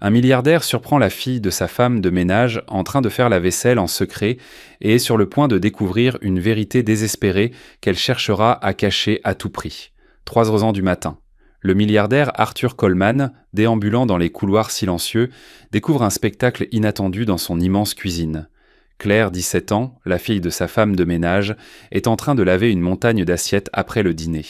Un milliardaire surprend la fille de sa femme de ménage en train de faire la vaisselle en secret et est sur le point de découvrir une vérité désespérée qu'elle cherchera à cacher à tout prix. 3 heures du matin. Le milliardaire Arthur Coleman, déambulant dans les couloirs silencieux, découvre un spectacle inattendu dans son immense cuisine. Claire, 17 ans, la fille de sa femme de ménage, est en train de laver une montagne d'assiettes après le dîner.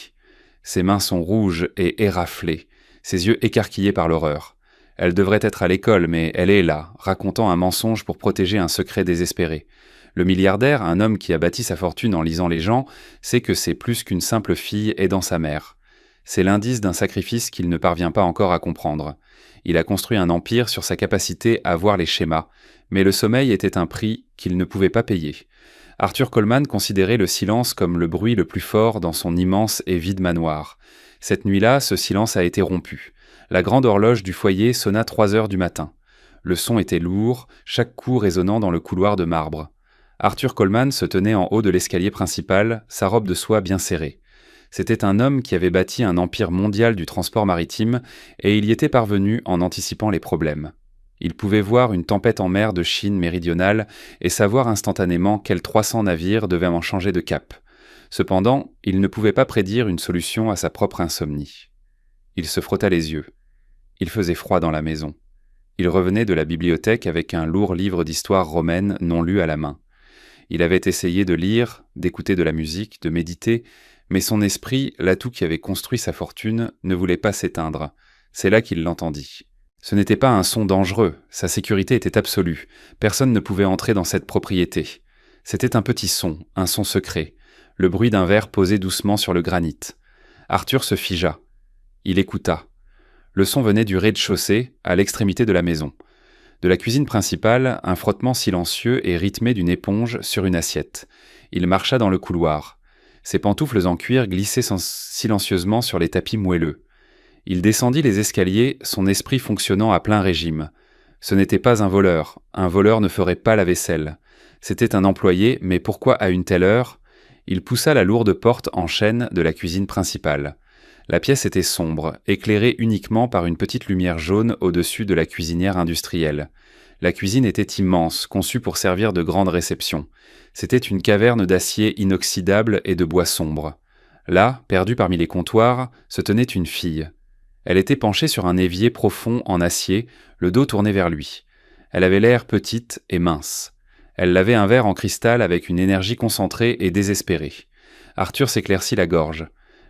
Ses mains sont rouges et éraflées, ses yeux écarquillés par l'horreur. Elle devrait être à l'école, mais elle est là, racontant un mensonge pour protéger un secret désespéré. Le milliardaire, un homme qui a bâti sa fortune en lisant les gens, sait que c'est plus qu'une simple fille aidant sa mère. C'est l'indice d'un sacrifice qu'il ne parvient pas encore à comprendre. Il a construit un empire sur sa capacité à voir les schémas, mais le sommeil était un prix qu'il ne pouvait pas payer. Arthur Coleman considérait le silence comme le bruit le plus fort dans son immense et vide manoir. Cette nuit-là, ce silence a été rompu. La grande horloge du foyer sonna 3 heures du matin. Le son était lourd, chaque coup résonnant dans le couloir de marbre. Arthur Coleman se tenait en haut de l'escalier principal, sa robe de soie bien serrée. C'était un homme qui avait bâti un empire mondial du transport maritime, et il y était parvenu en anticipant les problèmes. Il pouvait voir une tempête en mer de Chine méridionale et savoir instantanément quels 300 navires devaient en changer de cap. Cependant, il ne pouvait pas prédire une solution à sa propre insomnie. Il se frotta les yeux. Il faisait froid dans la maison. Il revenait de la bibliothèque avec un lourd livre d'histoire romaine non lu à la main. Il avait essayé de lire, d'écouter de la musique, de méditer, mais son esprit, l'atout qui avait construit sa fortune, ne voulait pas s'éteindre. C'est là qu'il l'entendit. Ce n'était pas un son dangereux, sa sécurité était absolue. Personne ne pouvait entrer dans cette propriété. C'était un petit son, un son secret, le bruit d'un verre posé doucement sur le granit. Arthur se figea. Il écouta. Le son venait du rez-de-chaussée, à l'extrémité de la maison. De la cuisine principale, un frottement silencieux et rythmé d'une éponge sur une assiette. Il marcha dans le couloir. Ses pantoufles en cuir glissaient silencieusement sur les tapis moelleux. Il descendit les escaliers, son esprit fonctionnant à plein régime. Ce n'était pas un voleur ne ferait pas la vaisselle. C'était un employé, mais pourquoi à une telle heure ? Il poussa la lourde porte en chêne de la cuisine principale. La pièce était sombre, éclairée uniquement par une petite lumière jaune au-dessus de la cuisinière industrielle. La cuisine était immense, conçue pour servir de grande réception. C'était une caverne d'acier inoxydable et de bois sombre. Là, perdue parmi les comptoirs, se tenait une fille. Elle était penchée sur un évier profond en acier, le dos tourné vers lui. Elle avait l'air petite et mince. Elle lavait un verre en cristal avec une énergie concentrée et désespérée. Arthur s'éclaircit la gorge.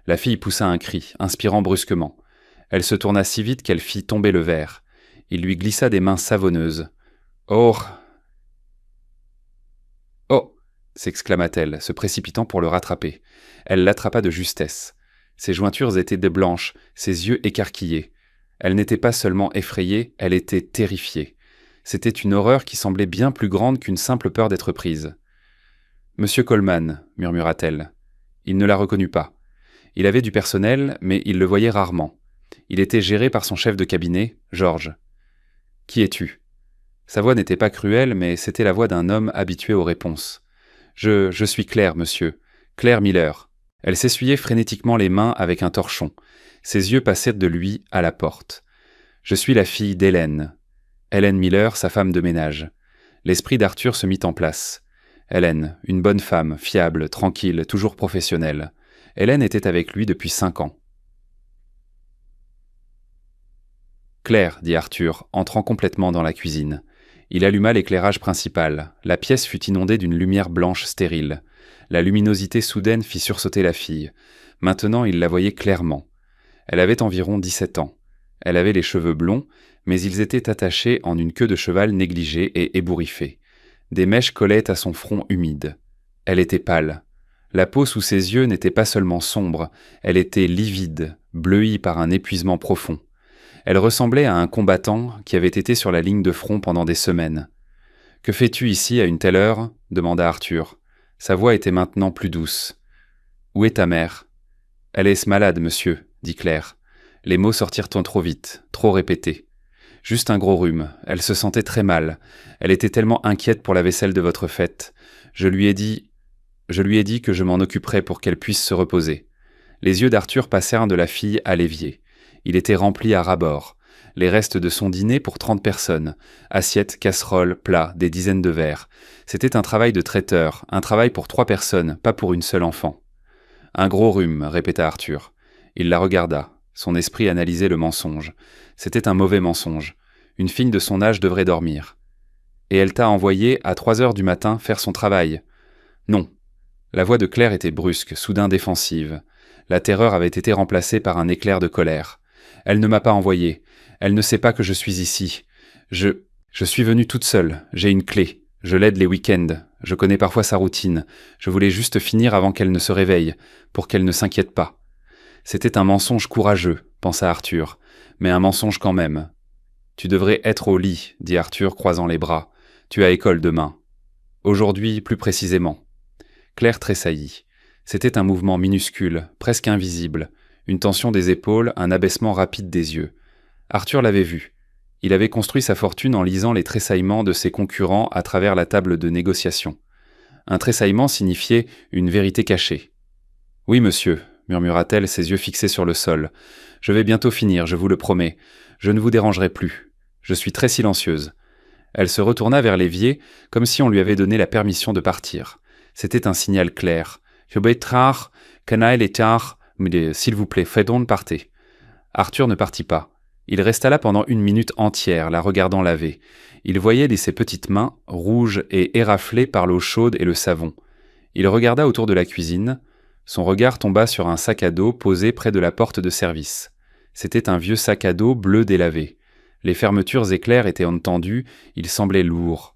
La fille poussa un cri, inspirant brusquement. Elle se tourna si vite qu'elle fit tomber le verre. Il lui glissa des mains savonneuses. « Oh !» « Oh !» s'exclama-t-elle, se précipitant pour le rattraper. Elle l'attrapa de justesse. Ses jointures étaient blanches, ses yeux écarquillés. Elle n'était pas seulement effrayée, elle était terrifiée. C'était une horreur qui semblait bien plus grande qu'une simple peur d'être prise. « Monsieur Coleman » murmura-t-elle. Il ne la reconnut pas. Il avait du personnel, mais il le voyait rarement. Il était géré par son chef de cabinet, George. « Qui es-tu » Sa voix n'était pas cruelle, mais c'était la voix d'un homme habitué aux réponses. « Je suis Claire, monsieur. Claire Miller. » Elle s'essuyait frénétiquement les mains avec un torchon. Ses yeux passaient de lui à la porte. « Je suis la fille d'Hélène. » Hélène Miller, sa femme de ménage. L'esprit d'Arthur se mit en place. Hélène, une bonne femme, fiable, tranquille, toujours professionnelle. Hélène était avec lui depuis 5 ans. « Claire, dit Arthur, entrant complètement dans la cuisine. Il alluma l'éclairage principal. La pièce fut inondée d'une lumière blanche stérile. La luminosité soudaine fit sursauter la fille. Maintenant, il la voyait clairement. Elle avait environ 17 ans. Elle avait les cheveux blonds, mais ils étaient attachés en une queue de cheval négligée et ébouriffée. Des mèches collaient à son front humide. Elle était pâle. La peau sous ses yeux n'était pas seulement sombre, elle était livide, bleuie par un épuisement profond. Elle ressemblait à un combattant qui avait été sur la ligne de front pendant des semaines. « Que fais-tu ici à une telle heure » demanda Arthur. Sa voix était maintenant plus douce. « Où est ta mère ?»« Elle est malade, monsieur, » dit Claire. Les mots sortirent trop vite, trop répétés. « Juste un gros rhume. Elle se sentait très mal. Elle était tellement inquiète pour la vaisselle de votre fête. Je lui ai dit que je m'en occuperais pour qu'elle puisse se reposer. » Les yeux d'Arthur passèrent de la fille à l'évier. Il était rempli à ras-bord. les restes de son dîner pour 30 personnes. Assiettes, casseroles, plats, des dizaines de verres. C'était un travail de traiteur, un travail pour 3 personnes, pas pour une seule enfant. Un gros rhume, répéta Arthur. Il la regarda. Son esprit analysait le mensonge. C'était un mauvais mensonge. Une fille de son âge devrait dormir. Et elle t'a envoyé, à 3 heures du matin, faire son travail. Non. La voix de Claire était brusque, soudain défensive. La terreur avait été remplacée par un éclair de colère. Elle ne m'a pas envoyé. Elle ne sait pas que je suis ici. Je suis venue toute seule. J'ai une clé. Je l'aide les week-ends. Je connais parfois sa routine. Je voulais juste finir avant qu'elle ne se réveille, pour qu'elle ne s'inquiète pas. C'était un mensonge courageux, pensa Arthur, mais un mensonge quand même. Tu devrais être au lit, dit Arthur, croisant les bras. Tu as école demain. Aujourd'hui, plus précisément. Claire tressaillit. C'était un mouvement minuscule, presque invisible, une tension des épaules, un abaissement rapide des yeux. Arthur l'avait vu. Il avait construit sa fortune en lisant les tressaillements de ses concurrents à travers la table de négociation. Un tressaillement signifiait une vérité cachée. « Oui, monsieur », murmura-t-elle, ses yeux fixés sur le sol. « Je vais bientôt finir, je vous le promets. Je ne vous dérangerai plus. Je suis très silencieuse. » Elle se retourna vers l'évier, comme si on lui avait donné la permission de partir. C'était un signal clair. « Je vais tard, canaille et tard, mais s'il vous plaît, faites donc partez. » Arthur ne partit pas. Il resta là pendant 1 minute entière, la regardant laver. Il voyait ses petites mains, rouges et éraflées par l'eau chaude et le savon. Il regarda autour de la cuisine. Son regard tomba sur un sac à dos posé près de la porte de service. C'était un vieux sac à dos bleu délavé. Les fermetures éclairs étaient entendues, il semblait lourd.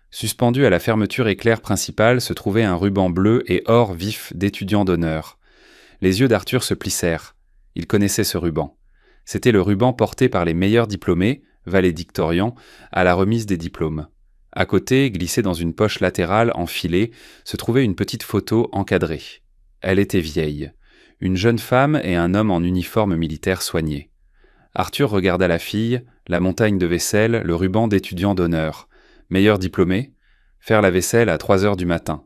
Suspendu à la fermeture éclair principale se trouvait un ruban bleu et or vif d'étudiant d'honneur. Les yeux d'Arthur se plissèrent. Il connaissait ce ruban. C'était le ruban porté par les meilleurs diplômés, valédictorians, à la remise des diplômes. À côté, glissée dans une poche latérale enfilée, se trouvait une petite photo encadrée. Elle était vieille. Une jeune femme et un homme en uniforme militaire soigné. Arthur regarda la fille, la montagne de vaisselle, le ruban d'étudiant d'honneur. Meilleur diplômé, faire la vaisselle à 3 heures du matin.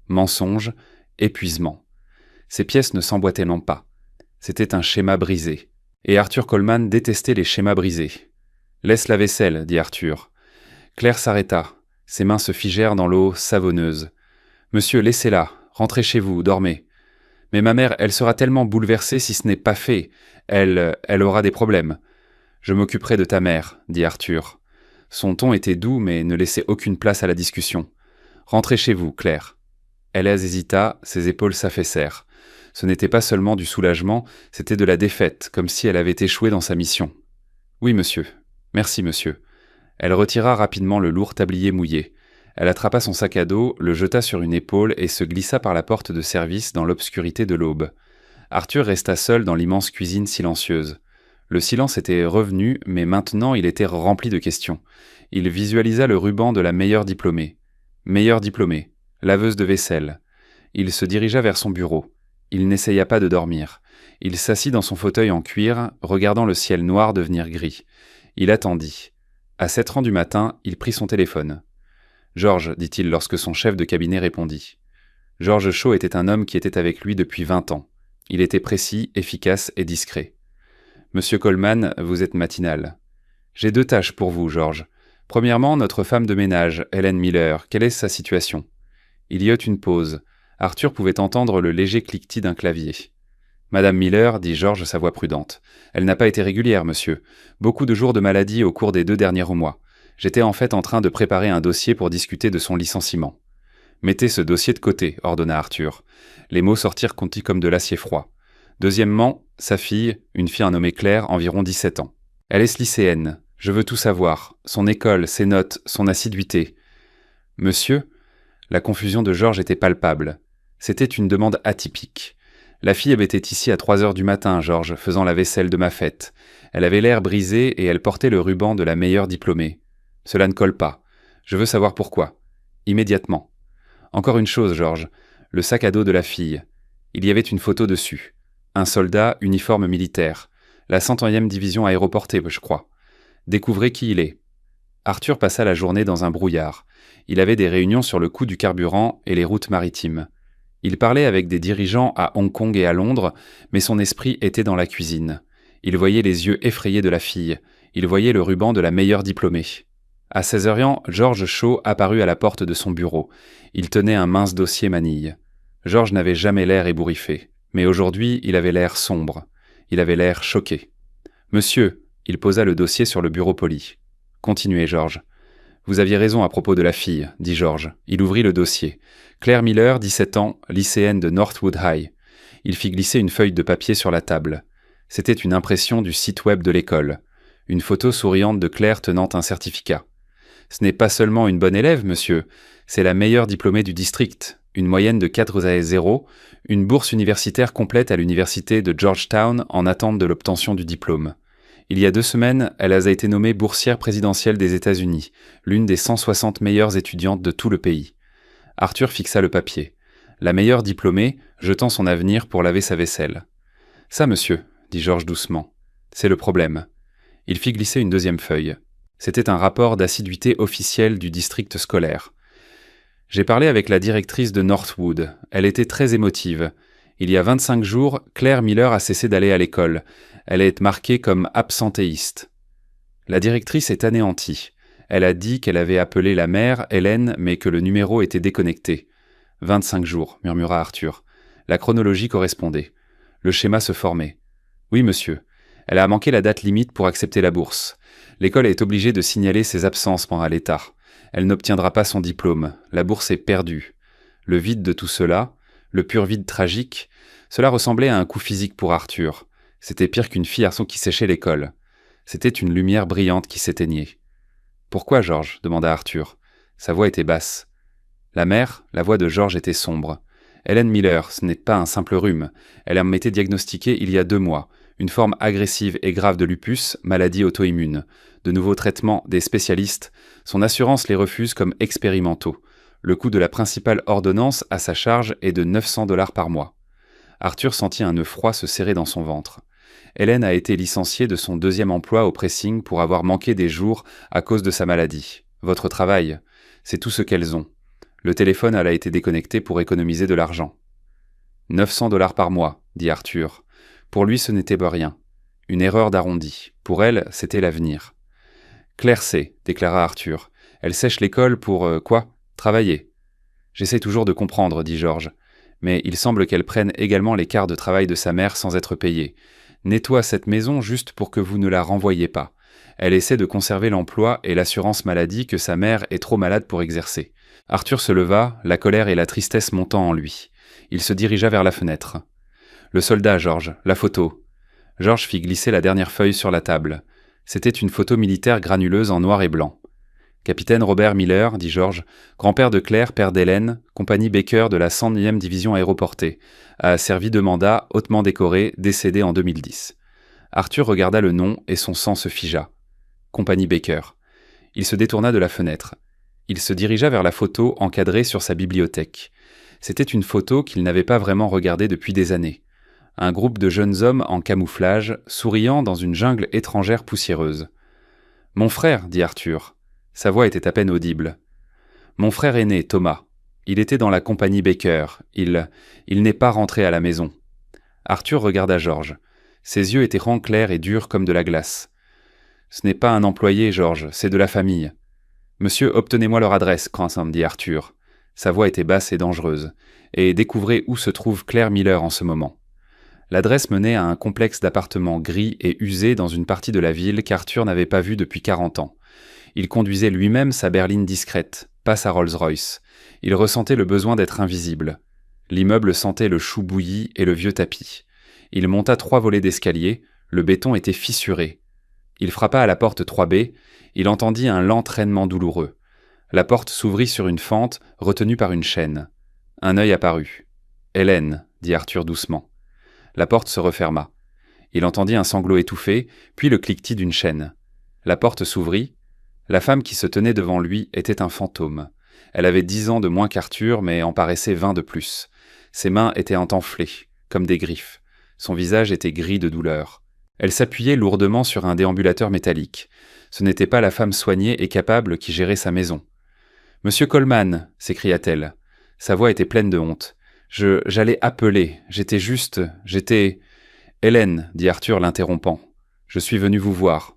Mensonge, épuisement. Ces pièces ne s'emboîtaient pas. C'était un schéma brisé. Et Arthur Coleman détestait les schémas brisés. « Laisse la vaisselle, dit Arthur. Claire s'arrêta. Ses mains se figèrent dans l'eau savonneuse. « Monsieur, laissez-la. Rentrez chez vous, dormez. »« Mais ma mère, elle sera tellement bouleversée si ce n'est pas fait. Elle aura des problèmes. »« Je m'occuperai de ta mère, dit Arthur. Son ton était doux, mais ne laissait aucune place à la discussion. « Rentrez chez vous, Claire. » Elle hésita, ses épaules s'affaissèrent. Ce n'était pas seulement du soulagement, c'était de la défaite, comme si elle avait échoué dans sa mission. « Oui, monsieur. Merci, monsieur. » Elle retira rapidement le lourd tablier mouillé. Elle attrapa son sac à dos, le jeta sur une épaule et se glissa par la porte de service dans l'obscurité de l'aube. Arthur resta seul dans l'immense cuisine silencieuse. Le silence était revenu, mais maintenant il était rempli de questions. Il visualisa le ruban de la meilleure diplômée. Meilleure diplômée, laveuse de vaisselle. Il se dirigea vers son bureau. Il n'essaya pas de dormir. Il s'assit dans son fauteuil en cuir, regardant le ciel noir devenir gris. Il attendit. À 7 heures du matin, il prit son téléphone. « Georges, dit-il lorsque son chef de cabinet répondit. Georges Shaw était un homme qui était avec lui depuis 20 ans. Il était précis, efficace et discret. « Monsieur Coleman, vous êtes matinal. J'ai 2 tâches pour vous, Georges. Premièrement, notre femme de ménage, Hélène Miller, quelle est sa situation ?» Il y eut une pause. Arthur pouvait entendre le léger cliquetis d'un clavier. « Madame Miller, dit Georges, sa voix prudente. Elle n'a pas été régulière, monsieur. Beaucoup de jours de maladie au cours des 2 derniers mois. J'étais en fait en train de préparer un dossier pour discuter de son licenciement. »« Mettez ce dossier de côté, ordonna Arthur. Les mots sortirent contis comme de l'acier froid. Deuxièmement, sa fille, une fille nommée Claire, environ 17 ans. Elle est lycéenne. Je veux tout savoir. Son école, ses notes, son assiduité. »« Monsieur ?» La confusion de Georges était palpable. C'était une demande atypique. La fille était ici à 3 heures du matin, Georges, faisant la vaisselle de ma fête. Elle avait l'air brisée et elle portait le ruban de la meilleure diplômée. Cela ne colle pas. Je veux savoir pourquoi. Immédiatement. Encore une chose, Georges. Le sac à dos de la fille. Il y avait une photo dessus. Un soldat, uniforme militaire. La 101e division aéroportée, je crois. Découvrez qui il est. Arthur passa la journée dans un brouillard. Il avait des réunions sur le coût du carburant et les routes maritimes. Il parlait avec des dirigeants à Hong Kong et à Londres, mais son esprit était dans la cuisine. Il voyait les yeux effrayés de la fille. Il voyait le ruban de la meilleure diplômée. À 16h, George Shaw apparut à la porte de son bureau. Il tenait un mince dossier manille. George n'avait jamais l'air ébouriffé, mais aujourd'hui il avait l'air sombre. Il avait l'air choqué. « Monsieur », il posa le dossier sur le bureau poli. « Continuez, George. »« Vous aviez raison à propos de la fille, » dit George. Il ouvrit le dossier. « Claire Miller, 17 ans, lycéenne de Northwood High. » Il fit glisser une feuille de papier sur la table. C'était une impression du site web de l'école. Une photo souriante de Claire tenant un certificat. « Ce n'est pas seulement une bonne élève, monsieur. C'est la meilleure diplômée du district. Une moyenne de 4,0, une bourse universitaire complète à l'université de Georgetown en attente de l'obtention du diplôme. Il y a 2 semaines, elle a été nommée boursière présidentielle des États-Unis, l'une des 160 meilleures étudiantes de tout le pays. » Arthur fixa le papier. La meilleure diplômée, jetant son avenir pour laver sa vaisselle. « Ça, monsieur, » dit George doucement. « C'est le problème. » Il fit glisser une deuxième feuille. C'était un rapport d'assiduité officiel du district scolaire. J'ai parlé avec la directrice de Northwood. Elle était très émotive. Il y a 25 jours, Claire Miller a cessé d'aller à l'école. Elle est marquée comme absentéiste. La directrice est anéantie. Elle a dit qu'elle avait appelé la mère, Hélène, mais que le numéro était déconnecté. 25 jours, murmura Arthur. La chronologie correspondait. Le schéma se formait. Oui, monsieur. Elle a manqué la date limite pour accepter la bourse. L'école est obligée de signaler ses absences pendant l'état. Elle n'obtiendra pas son diplôme. La bourse est perdue. Le vide de tout cela, le pur vide tragique, cela ressemblait à un coup physique pour Arthur. C'était pire qu'une fille-garçon qui séchait l'école. C'était une lumière brillante qui s'éteignait. « Pourquoi, George » demanda Arthur. Sa voix était basse. La voix de George était sombre. « Hélène Miller, ce n'est pas un simple rhume. Elle a été diagnostiquée il y a 2 mois. Une forme agressive et grave de lupus, maladie auto-immune. De nouveaux traitements des spécialistes. Son assurance les refuse comme expérimentaux. Le coût de la principale ordonnance à sa charge est de $900 par mois. » Arthur sentit un nœud froid se serrer dans son ventre. Hélène a été licenciée de son 2e emploi au pressing pour avoir manqué des jours à cause de sa maladie. Votre travail, c'est tout ce qu'elles ont. Le téléphone a été déconnecté pour économiser de l'argent. « $900 par mois, » dit Arthur. Pour lui, ce n'était pas rien. Une erreur d'arrondi. Pour elle, c'était l'avenir. « Claire sait, » déclara Arthur. « Elle sèche l'école pour, quoi ? Travailler. » « J'essaie toujours de comprendre, » dit George. « Mais il semble qu'elle prenne également les quarts de travail de sa mère sans être payée. Nettoie cette maison juste pour que vous ne la renvoyiez pas. Elle essaie de conserver l'emploi et l'assurance maladie que sa mère est trop malade pour exercer. » Arthur se leva, la colère et la tristesse montant en lui. Il se dirigea vers la fenêtre. « Le soldat, George, la photo. » George fit glisser la dernière feuille sur la table. C'était une photo militaire granuleuse en noir et blanc. « Capitaine Robert Miller, » dit George, « grand-père de Claire, père d'Hélène, compagnie Baker de la 101e division aéroportée, a servi de mandat, hautement décoré, décédé en 2010. » Arthur regarda le nom et son sang se figea. Compagnie Baker. Il se détourna de la fenêtre. Il se dirigea vers la photo encadrée sur sa bibliothèque. C'était une photo qu'il n'avait pas vraiment regardée depuis des années. Un groupe de jeunes hommes en camouflage, souriant dans une jungle étrangère poussiéreuse. « Mon frère, » dit Arthur. Sa voix était à peine audible. « Mon frère aîné, Thomas. Il était dans la compagnie Baker. Il n'est pas rentré à la maison. » Arthur regarda George. Ses yeux étaient ronds clairs et durs comme de la glace. « Ce n'est pas un employé, George, c'est de la famille. »« Monsieur, obtenez-moi leur adresse, Cranston, » dit Arthur. Sa voix était basse et dangereuse. « Et découvrez où se trouve Claire Miller en ce moment. » L'adresse menait à un complexe d'appartements gris et usés dans une partie de la ville qu'Arthur n'avait pas vue depuis 40 ans. Il conduisait lui-même sa berline discrète, pas sa Rolls-Royce. Il ressentait le besoin d'être invisible. L'immeuble sentait le chou bouilli et le vieux tapis. Il monta 3 volets d'escalier, le béton était fissuré. Il frappa à la porte 3B, il entendit un lent traînement douloureux. La porte s'ouvrit sur une fente, retenue par une chaîne. Un œil apparut. « Hélène » dit Arthur doucement. La porte se referma. Il entendit un sanglot étouffé, puis le cliquetis d'une chaîne. La porte s'ouvrit. La femme qui se tenait devant lui était un fantôme. Elle avait 10 ans de moins qu'Arthur, mais en paraissait 20 de plus. Ses mains étaient enflées, comme des griffes. Son visage était gris de douleur. Elle s'appuyait lourdement sur un déambulateur métallique. Ce n'était pas la femme soignée et capable qui gérait sa maison. « Monsieur Coleman » s'écria-t-elle. Sa voix était pleine de honte. « J'allais appeler. J'étais... » « Hélène » dit Arthur l'interrompant. « Je suis venu vous voir. »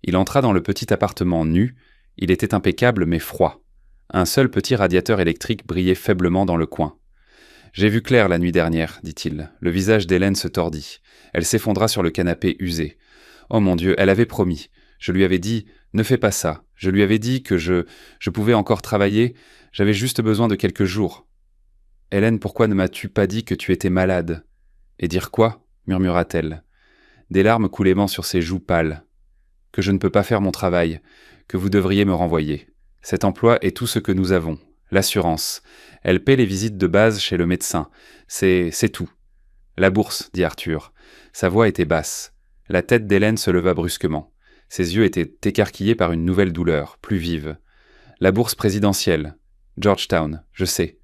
Il entra dans le petit appartement nu. Il était impeccable mais froid. Un seul petit radiateur électrique brillait faiblement dans le coin. « J'ai vu clair la nuit dernière, dit-il. Le visage d'Hélène se tordit. Elle s'effondra sur le canapé usé. Oh mon Dieu, elle avait promis. Je lui avais dit « Ne fais pas ça ». Je lui avais dit que je pouvais encore travailler. J'avais juste besoin de quelques jours. « Hélène, pourquoi ne m'as-tu pas dit que tu étais malade ?»« Et dire quoi ?» murmura-t-elle. Des larmes coulaient sur ses joues pâles. « Que je ne peux pas faire mon travail, que vous devriez me renvoyer. Cet emploi est tout ce que nous avons. L'assurance. Elle paie les visites de base chez le médecin. C'est tout. »« La bourse, » dit Arthur. Sa voix était basse. La tête d'Hélène se leva brusquement. Ses yeux étaient écarquillés par une nouvelle douleur, plus vive. « La bourse présidentielle. Georgetown, je sais. »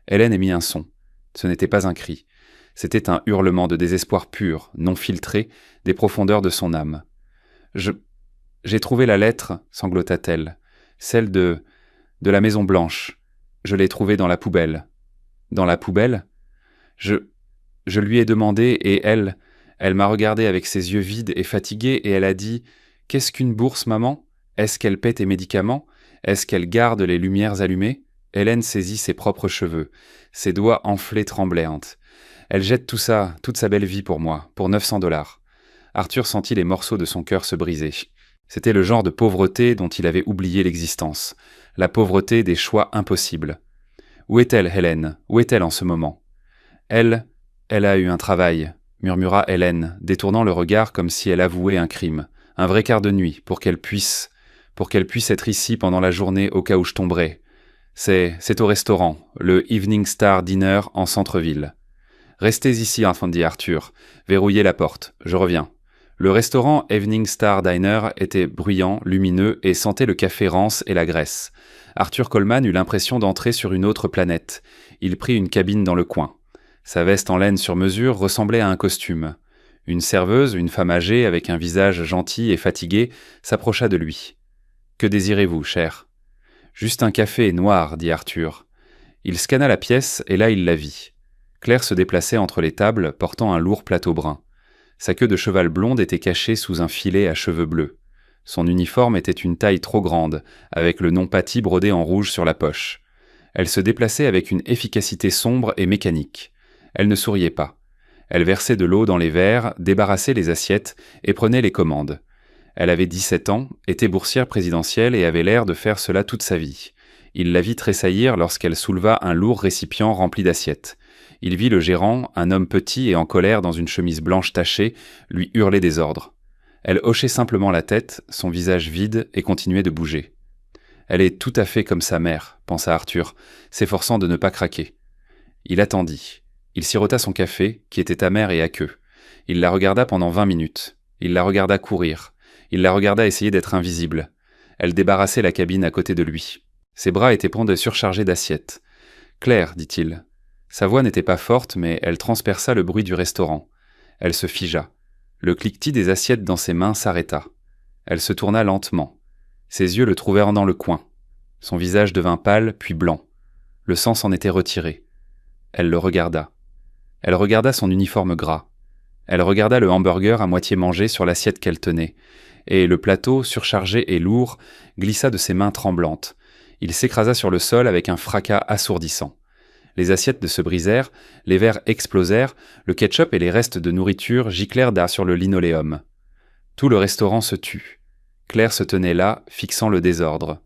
Hélène émit un son. Ce n'était pas un cri. C'était un hurlement de désespoir pur, non filtré, des profondeurs de son âme. « J'ai trouvé la lettre, » sanglota-t-elle. « Celle de la Maison Blanche. Je l'ai trouvée dans la poubelle. »« Dans la poubelle ? » Je lui ai demandé et elle m'a regardé avec ses yeux vides et fatigués et elle a dit « Qu'est-ce qu'une bourse, maman ? Est-ce qu'elle paie tes médicaments ? Est-ce qu'elle garde les lumières allumées ?» Hélène saisit ses propres cheveux. Ses doigts enflés tremblaient. Elle jette tout ça, toute sa belle vie pour moi, pour 900 $. Arthur sentit les morceaux de son cœur se briser. C'était le genre de pauvreté dont il avait oublié l'existence. La pauvreté des choix impossibles. Où est-elle, Hélène ? Où est-elle en ce moment ? Elle a eu un travail, murmura Hélène, détournant le regard comme si elle avouait un crime. Un vrai quart de nuit, pour qu'elle puisse être ici pendant la journée au cas où je tomberais. C'est au restaurant, le Evening Star Dinner en centre-ville. Restez ici, dit Arthur. Verrouillez la porte, je reviens. Le restaurant Evening Star Diner était bruyant, lumineux et sentait le café rance et la graisse. Arthur Coleman eut l'impression d'entrer sur une autre planète. Il prit une cabine dans le coin. Sa veste en laine sur mesure ressemblait à un costume. Une serveuse, une femme âgée avec un visage gentil et fatigué, s'approcha de lui. « Que désirez-vous, cher ?»« Juste un café noir, » dit Arthur. Il scanna la pièce et là il la vit. Claire se déplaçait entre les tables, portant un lourd plateau brun. Sa queue de cheval blonde était cachée sous un filet à cheveux bleus. Son uniforme était une taille trop grande, avec le nom Patty brodé en rouge sur la poche. Elle se déplaçait avec une efficacité sombre et mécanique. Elle ne souriait pas. Elle versait de l'eau dans les verres, débarrassait les assiettes et prenait les commandes. Elle avait 17 ans, était boursière présidentielle et avait l'air de faire cela toute sa vie. Il la vit tressaillir lorsqu'elle souleva un lourd récipient rempli d'assiettes. Il vit le gérant, un homme petit et en colère dans une chemise blanche tachée, lui hurler des ordres. Elle hochait simplement la tête, son visage vide, et continuait de bouger. « Elle est tout à fait comme sa mère, » pensa Arthur, s'efforçant de ne pas craquer. Il attendit. Il sirota son café, qui était amer et aqueux. Il la regarda pendant 20 minutes. Il la regarda courir. Il la regarda essayer d'être invisible. Elle débarrassait la cabine à côté de lui. Ses bras étaient surchargés d'assiettes. « Claire, dit-il. » Sa voix n'était pas forte, mais elle transperça le bruit du restaurant. Elle se figea. Le cliquetis des assiettes dans ses mains s'arrêta. Elle se tourna lentement. Ses yeux le trouvèrent dans le coin. Son visage devint pâle, puis blanc. Le sang s'en était retiré. Elle le regarda. Elle regarda son uniforme gras. Elle regarda le hamburger à moitié mangé sur l'assiette qu'elle tenait. Et le plateau, surchargé et lourd, glissa de ses mains tremblantes. Il s'écrasa sur le sol avec un fracas assourdissant. Les assiettes se brisèrent, les verres explosèrent, le ketchup et les restes de nourriture giclèrent sur le linoléum. Tout le restaurant se tut. Claire se tenait là, fixant le désordre.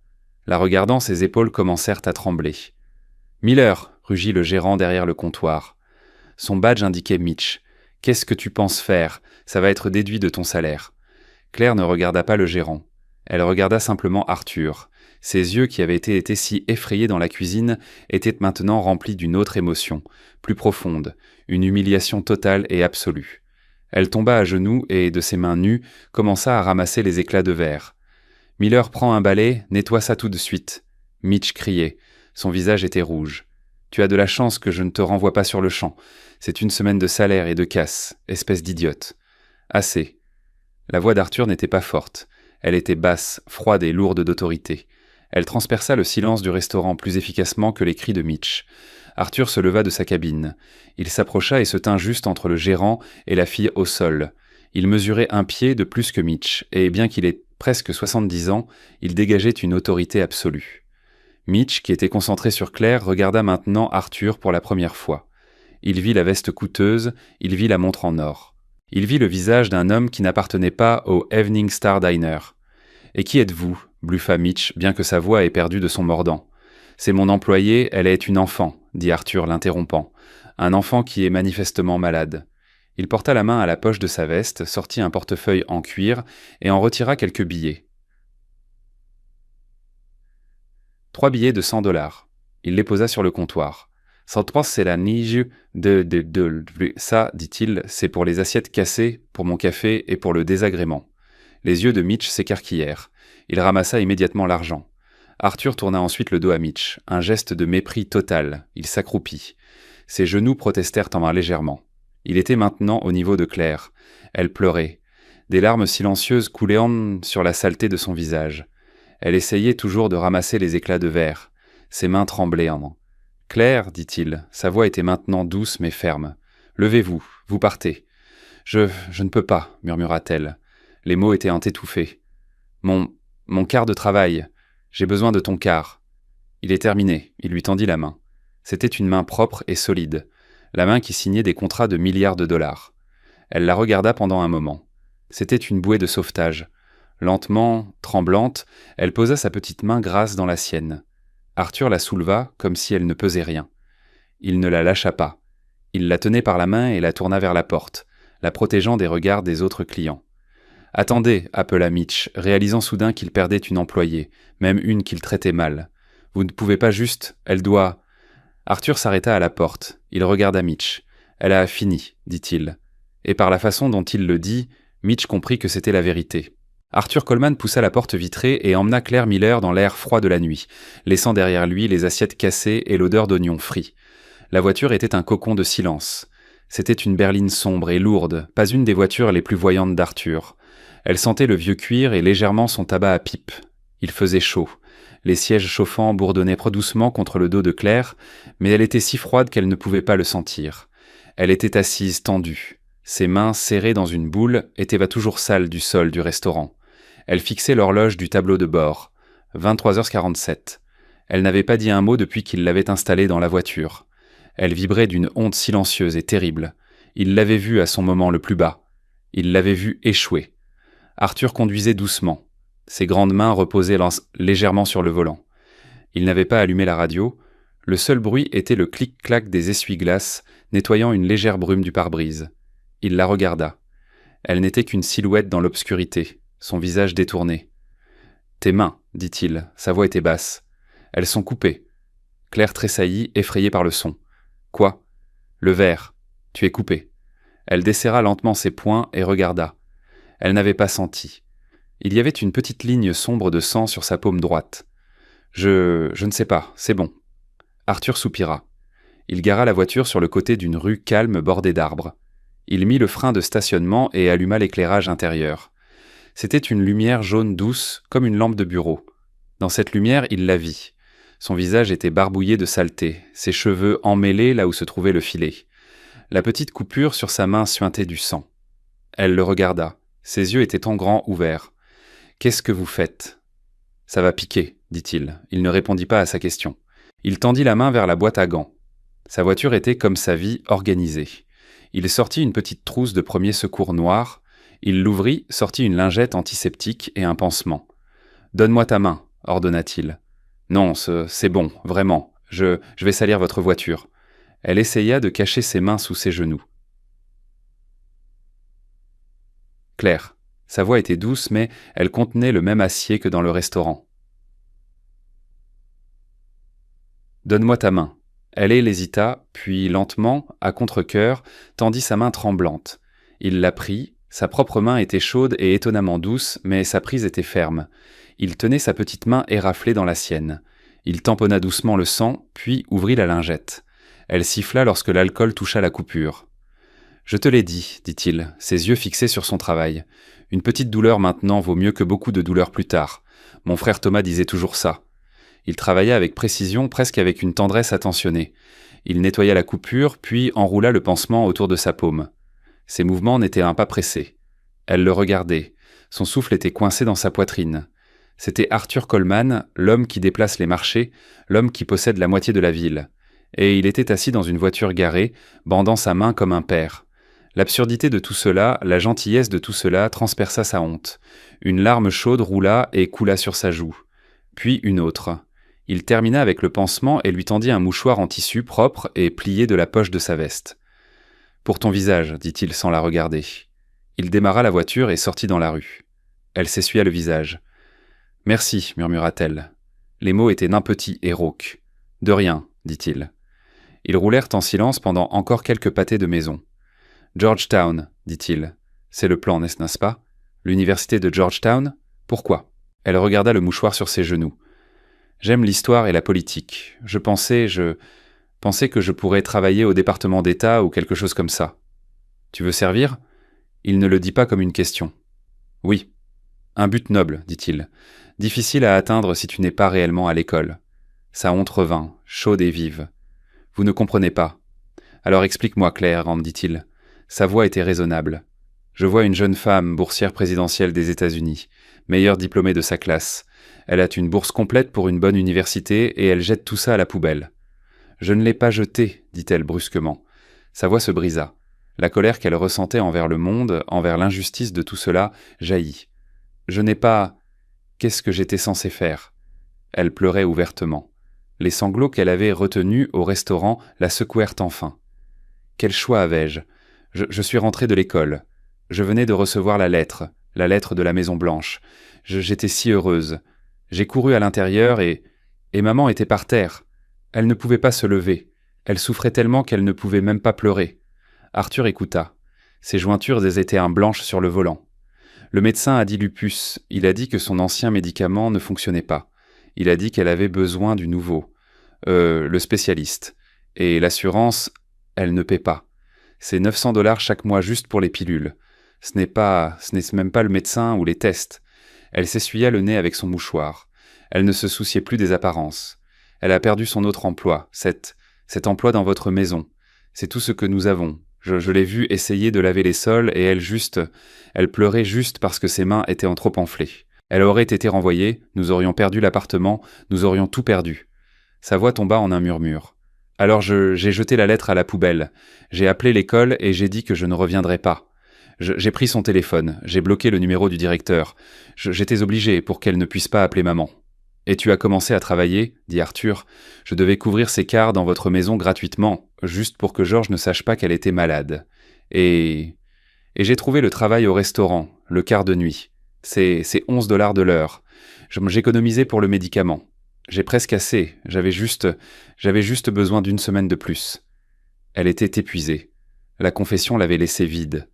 La regardant, ses épaules commencèrent à trembler. « Miller !» rugit le gérant derrière le comptoir. Son badge indiquait Mitch. « Qu'est-ce que tu penses faire ? Ça va être déduit de ton salaire. » Claire ne regarda pas le gérant. Elle regarda simplement Arthur. Ses yeux, qui avaient été si effrayés dans la cuisine, étaient maintenant remplis d'une autre émotion, plus profonde, une humiliation totale et absolue. Elle tomba à genoux et, de ses mains nues, commença à ramasser les éclats de verre. « Miller prend un balai, nettoie ça tout de suite. » Mitch criait. Son visage était rouge. « Tu as de la chance que je ne te renvoie pas sur le champ. C'est une semaine de salaire et de casse, espèce d'idiote. » Assez. La voix d'Arthur n'était pas forte. Elle était basse, froide et lourde d'autorité. Elle transperça le silence du restaurant plus efficacement que les cris de Mitch. Arthur se leva de sa cabine. Il s'approcha et se tint juste entre le gérant et la fille au sol. Il mesurait 1 pied de plus que Mitch, et bien qu'il ait Presque 70 ans, il dégageait une autorité absolue. Mitch, qui était concentré sur Claire, regarda maintenant Arthur pour la première fois. Il vit la veste coûteuse, il vit la montre en or. Il vit le visage d'un homme qui n'appartenait pas au Evening Star Diner. « Et qui êtes-vous » bluffa Mitch, bien que sa voix ait perdu de son mordant. « C'est mon employée, elle est une enfant », dit Arthur l'interrompant. « Un enfant qui est manifestement malade. » Il porta la main à la poche de sa veste, sortit un portefeuille en cuir et en retira quelques billets. 3 billets de $100. Il les posa sur le comptoir. « c'est la nige de... Ça, dit-il, c'est pour les assiettes cassées, pour mon café et pour le désagrément. » Les yeux de Mitch s'écarquillèrent. Il ramassa immédiatement l'argent. Arthur tourna ensuite le dos à Mitch, un geste de mépris total. Il s'accroupit. Ses genoux protestèrent en main légèrement. Il était maintenant au niveau de Claire. Elle pleurait. Des larmes silencieuses coulaient sur la saleté de son visage. Elle essayait toujours de ramasser les éclats de verre. Ses mains tremblaient en. « Claire, dit-il, sa voix était maintenant douce mais ferme. « Levez-vous, vous partez. »« Je ne peux pas, murmura-t-elle. Les mots étaient étouffés. « Mon quart de travail. J'ai besoin de ton quart. » « Il est terminé. » Il lui tendit la main. C'était une main propre et solide. La main qui signait des contrats de milliards de dollars. Elle la regarda pendant un moment. C'était une bouée de sauvetage. Lentement, tremblante, elle posa sa petite main grasse dans la sienne. Arthur la souleva comme si elle ne pesait rien. Il ne la lâcha pas. Il la tenait par la main et la tourna vers la porte, la protégeant des regards des autres clients. « Attendez » appela Mitch, réalisant soudain qu'il perdait une employée, même une qu'il traitait mal. « Vous ne pouvez pas juste, elle doit... » Arthur s'arrêta à la porte. Il regarda Mitch. « Elle a fini, dit-il. » Et par la façon dont il le dit, Mitch comprit que c'était la vérité. Arthur Coleman poussa la porte vitrée et emmena Claire Miller dans l'air froid de la nuit, laissant derrière lui les assiettes cassées et l'odeur d'oignons frits. La voiture était un cocon de silence. C'était une berline sombre et lourde, pas une des voitures les plus voyantes d'Arthur. Elle sentait le vieux cuir et légèrement son tabac à pipe. Il faisait chaud. Les sièges chauffants bourdonnaient doucement contre le dos de Claire, mais elle était si froide qu'elle ne pouvait pas le sentir. Elle était assise, tendue. Ses mains, serrées dans une boule, étaient toujours sales du sol du restaurant. Elle fixait l'horloge du tableau de bord. 23h47. Elle n'avait pas dit un mot depuis qu'il l'avait installée dans la voiture. Elle vibrait d'une honte silencieuse et terrible. Il l'avait vue à son moment le plus bas. Il l'avait vue échouer. Arthur conduisait doucement. Ses grandes mains reposaient légèrement sur le volant. Il n'avait pas allumé la radio. Le seul bruit était le clic-clac des essuie-glaces, nettoyant une légère brume du pare-brise. Il la regarda. Elle n'était qu'une silhouette dans l'obscurité, son visage détourné. « Tes mains, dit-il, sa voix était basse. Elles sont coupées. » Claire tressaillit, effrayée par le son. « Quoi ? » ?»« Le verre. Tu es coupé. » Elle desserra lentement ses poings et regarda. Elle n'avait pas senti. Il y avait une petite ligne sombre de sang sur sa paume droite. « Je ne sais pas, c'est bon. » Arthur soupira. Il gara la voiture sur le côté d'une rue calme bordée d'arbres. Il mit le frein de stationnement et alluma l'éclairage intérieur. C'était une lumière jaune douce, comme une lampe de bureau. Dans cette lumière, il la vit. Son visage était barbouillé de saleté, ses cheveux emmêlés là où se trouvait le filet. La petite coupure sur sa main suintait du sang. Elle le regarda. Ses yeux étaient en grand ouverts. « Qu'est-ce que vous faites ?»« Ça va piquer, dit-il. » Il ne répondit pas à sa question. Il tendit la main vers la boîte à gants. Sa voiture était, comme sa vie, organisée. Il sortit une petite trousse de premier secours noire. Il l'ouvrit, sortit une lingette antiseptique et un pansement. « Donne-moi ta main, » ordonna-t-il. « Non, c'est bon, vraiment. Je vais salir votre voiture. » Elle essaya de cacher ses mains sous ses genoux. Claire. Sa voix était douce, mais elle contenait le même acier que dans le restaurant. « Donne-moi ta main. » Elle hésita, puis lentement, à contre-cœur, tendit sa main tremblante. Il la prit. Sa propre main était chaude et étonnamment douce, mais sa prise était ferme. Il tenait sa petite main éraflée dans la sienne. Il tamponna doucement le sang, puis ouvrit la lingette. Elle siffla lorsque l'alcool toucha la coupure. « Je te l'ai dit, dit-il, ses yeux fixés sur son travail. Une petite douleur maintenant vaut mieux que beaucoup de douleurs plus tard. Mon frère Thomas disait toujours ça. » Il travailla avec précision, presque avec une tendresse attentionnée. Il nettoya la coupure, puis enroula le pansement autour de sa paume. Ses mouvements n'étaient pas pressés. Elle le regardait. Son souffle était coincé dans sa poitrine. C'était Arthur Coleman, l'homme qui déplace les marchés, l'homme qui possède la moitié de la ville. Et il était assis dans une voiture garée, bandant sa main comme un père. L'absurdité de tout cela, la gentillesse de tout cela transperça sa honte. Une larme chaude roula et coula sur sa joue. Puis une autre. Il termina avec le pansement et lui tendit un mouchoir en tissu propre et plié de la poche de sa veste. « Pour ton visage, dit-il sans la regarder. » Il démarra la voiture et sortit dans la rue. Elle s'essuya le visage. « Merci, murmura-t-elle. » Les mots étaient nains petits et rauques. « De rien, dit-il. » Ils roulèrent en silence pendant encore quelques pâtés de maison. « Georgetown, dit-il. C'est le plan, n'est-ce pas? L'université de Georgetown? Pourquoi? » Elle regarda le mouchoir sur ses genoux. « J'aime l'histoire et la politique. Je pensais que je pourrais travailler au département d'État ou quelque chose comme ça. Tu veux servir? » Il ne le dit pas comme une question. « Oui. » « Un but noble, dit-il. Difficile à atteindre si tu n'es pas réellement à l'école. » Sa honte revint, chaude et vive. « Vous ne comprenez pas. »« Alors explique-moi, Claire, dit-il. » Sa voix était raisonnable. « Je vois une jeune femme, boursière présidentielle des États-Unis, meilleure diplômée de sa classe. Elle a une bourse complète pour une bonne université et elle jette tout ça à la poubelle. »« Je ne l'ai pas jeté, dit-elle brusquement. » Sa voix se brisa. La colère qu'elle ressentait envers le monde, envers l'injustice de tout cela, jaillit. « Je n'ai pas... Qu'est-ce que j'étais censé faire ?» Elle pleurait ouvertement. Les sanglots qu'elle avait retenus au restaurant la secouèrent enfin. « Quel choix avais-je ? Je suis rentré de l'école. Je venais de recevoir la lettre de la Maison Blanche. J'étais si heureuse. J'ai couru à l'intérieur et maman était par terre. Elle ne pouvait pas se lever. Elle souffrait tellement qu'elle ne pouvait même pas pleurer. » Arthur écouta. Ses jointures étaient blanches sur le volant. Le médecin a dit lupus. Il a dit que son ancien médicament ne fonctionnait pas. Il a dit qu'elle avait besoin du nouveau. Le spécialiste. Et l'assurance, elle ne paie pas. C'est $900 chaque mois juste pour les pilules. Ce n'est même pas le médecin ou les tests. Elle s'essuya le nez avec son mouchoir. Elle ne se souciait plus des apparences. Elle a perdu son autre emploi, cet emploi dans votre maison. C'est tout ce que nous avons. Je l'ai vue essayer de laver les sols et elle pleurait juste parce que ses mains étaient trop enflées. Elle aurait été renvoyée, nous aurions perdu l'appartement, nous aurions tout perdu. Sa voix tomba en un murmure. Alors j'ai jeté la lettre à la poubelle. J'ai appelé l'école et j'ai dit que je ne reviendrais pas. J'ai pris son téléphone, j'ai bloqué le numéro du directeur. J'étais obligé pour qu'elle ne puisse pas appeler maman. Et tu as commencé à travailler, dit Arthur. Je devais couvrir ses quarts dans votre maison gratuitement, juste pour que Georges ne sache pas qu'elle était malade. Et j'ai trouvé le travail au restaurant, le quart de nuit. C'est $11 de l'heure. J'économisais pour le médicament. J'ai presque assez, j'avais juste besoin d'une semaine de plus. Elle était épuisée. La confession l'avait laissée vide.